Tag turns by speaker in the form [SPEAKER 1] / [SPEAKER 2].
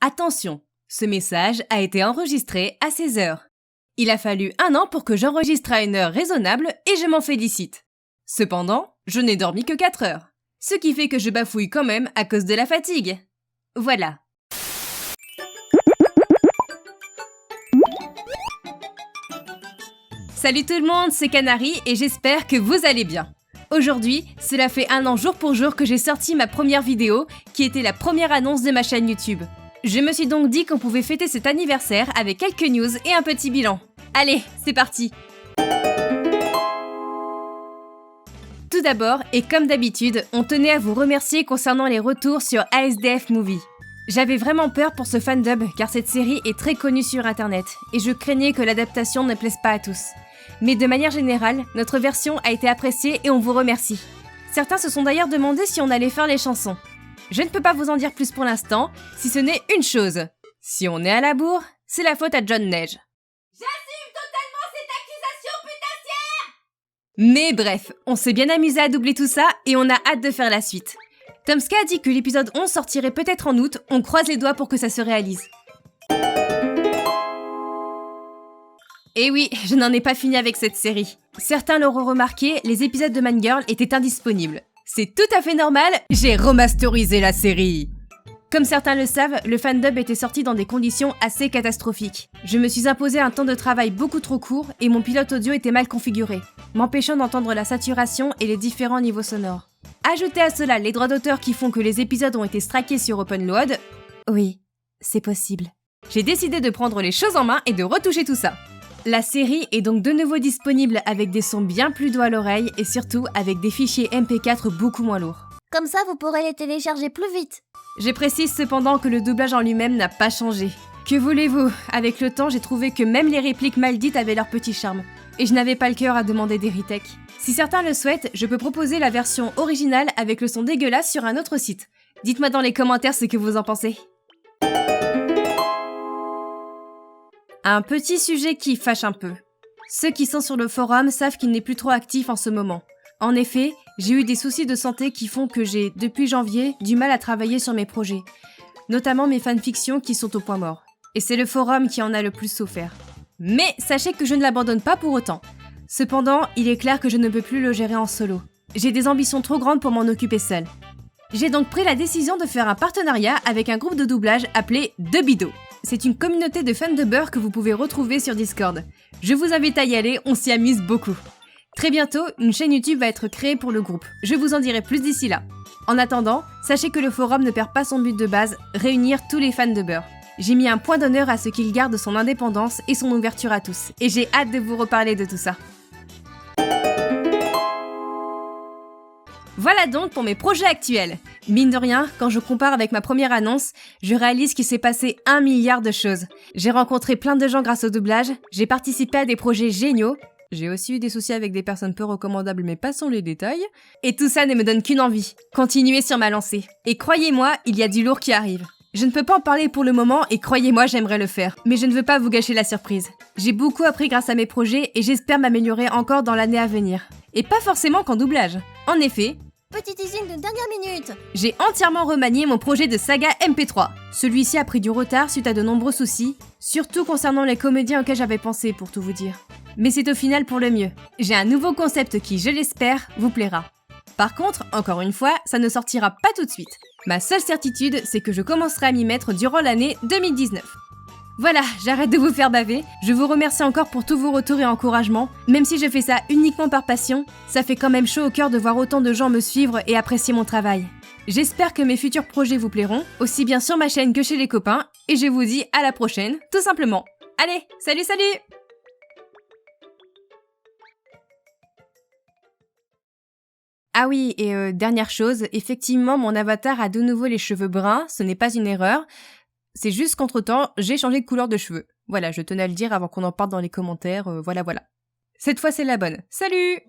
[SPEAKER 1] Attention, ce message a été enregistré à 16 heures. Il a fallu 1 an pour que j'enregistre à une heure raisonnable et je m'en félicite. Cependant, je n'ai dormi que 4 heures. Ce qui fait que je bafouille quand même à cause de la fatigue. Voilà. Salut tout le monde, c'est Canary et j'espère que vous allez bien. Aujourd'hui, cela fait 1 an jour pour jour que j'ai sorti ma première vidéo, qui était la première annonce de ma chaîne YouTube. Je me suis donc dit qu'on pouvait fêter cet anniversaire avec quelques news et un petit bilan. Allez, c'est parti! Tout d'abord, et comme d'habitude, on tenait à vous remercier concernant les retours sur ASDF Movie. J'avais vraiment peur pour ce fandub car cette série est très connue sur internet et je craignais que l'adaptation ne plaise pas à tous. Mais de manière générale, notre version a été appréciée et on vous remercie. Certains se sont d'ailleurs demandé si on allait faire les chansons. Je ne peux pas vous en dire plus pour l'instant, si ce n'est une chose. Si on est à la bourre, c'est la faute à John Neige. J'assume totalement cette accusation putassière! Mais bref, on s'est bien amusé à doubler tout ça et on a hâte de faire la suite. Tomska a dit que l'épisode 11 sortirait peut-être en août, on croise les doigts pour que ça se réalise. Et oui, je n'en ai pas fini avec cette série. Certains l'auront remarqué, les épisodes de Man Girl étaient indisponibles. C'est tout à fait normal, j'ai remasterisé la série. Comme certains le savent, le fandub était sorti dans des conditions assez catastrophiques. Je me suis imposé un temps de travail beaucoup trop court et mon pilote audio était mal configuré, m'empêchant d'entendre la saturation et les différents niveaux sonores. Ajoutez à cela les droits d'auteur qui font que les épisodes ont été strikés sur OpenLoad. Oui, c'est possible. J'ai décidé de prendre les choses en main et de retoucher tout ça. La série est donc de nouveau disponible avec des sons bien plus doux à l'oreille et surtout avec des fichiers MP4 beaucoup moins lourds.
[SPEAKER 2] Comme ça, vous pourrez les télécharger plus vite.
[SPEAKER 1] Je précise cependant que le doublage en lui-même n'a pas changé. Que voulez-vous? Avec le temps, j'ai trouvé que même les répliques mal dites avaient leur petit charme. Et je n'avais pas le cœur à demander des retakes. Si certains le souhaitent, je peux proposer la version originale avec le son dégueulasse sur un autre site. Dites-moi dans les commentaires ce que vous en pensez. Un petit sujet qui fâche un peu. Ceux qui sont sur le forum savent qu'il n'est plus trop actif en ce moment. En effet, j'ai eu des soucis de santé qui font que j'ai, depuis janvier, du mal à travailler sur mes projets. Notamment mes fanfictions qui sont au point mort. Et c'est le forum qui en a le plus souffert. Mais sachez que je ne l'abandonne pas pour autant. Cependant, il est clair que je ne peux plus le gérer en solo. J'ai des ambitions trop grandes pour m'en occuper seule. J'ai donc pris la décision de faire un partenariat avec un groupe de doublage appelé Debido. C'est une communauté de fans de beurre que vous pouvez retrouver sur Discord. Je vous invite à y aller, on s'y amuse beaucoup. Très bientôt, une chaîne YouTube va être créée pour le groupe. Je vous en dirai plus d'ici là. En attendant, sachez que le forum ne perd pas son but de base, réunir tous les fans de beurre. J'ai mis un point d'honneur à ce qu'il garde son indépendance et son ouverture à tous. Et j'ai hâte de vous reparler de tout ça. Voilà donc pour mes projets actuels. Mine de rien, quand je compare avec ma première annonce, je réalise qu'il s'est passé 1 milliard de choses. J'ai rencontré plein de gens grâce au doublage, j'ai participé à des projets géniaux, j'ai aussi eu des soucis avec des personnes peu recommandables mais passons les détails, et tout ça ne me donne qu'une envie, continuer sur ma lancée. Et croyez-moi, il y a du lourd qui arrive. Je ne peux pas en parler pour le moment et croyez-moi, j'aimerais le faire. Mais je ne veux pas vous gâcher la surprise. J'ai beaucoup appris grâce à mes projets et j'espère m'améliorer encore dans l'année à venir. Et pas forcément qu'en doublage. En effet,
[SPEAKER 2] Petit teasing de dernière minute.
[SPEAKER 1] j'ai entièrement remanié mon projet de saga MP3. Celui-ci a pris du retard suite à de nombreux soucis, surtout concernant les comédiens auxquels j'avais pensé pour tout vous dire. Mais c'est au final pour le mieux. J'ai un nouveau concept qui, je l'espère, vous plaira. Par contre, encore une fois, ça ne sortira pas tout de suite. Ma seule certitude, c'est que je commencerai à m'y mettre durant l'année 2019. Voilà, j'arrête de vous faire baver. Je vous remercie encore pour tous vos retours et encouragements. Même si je fais ça uniquement par passion, ça fait quand même chaud au cœur de voir autant de gens me suivre et apprécier mon travail. J'espère que mes futurs projets vous plairont, aussi bien sur ma chaîne que chez les copains, et je vous dis à la prochaine, tout simplement. Allez, salut salut! Ah oui, et dernière chose, effectivement mon avatar a de nouveau les cheveux bruns, ce n'est pas une erreur. C'est juste qu'entre-temps, j'ai changé de couleur de cheveux. Voilà, je tenais à le dire avant qu'on en parle dans les commentaires, voilà. Cette fois c'est la bonne. Salut!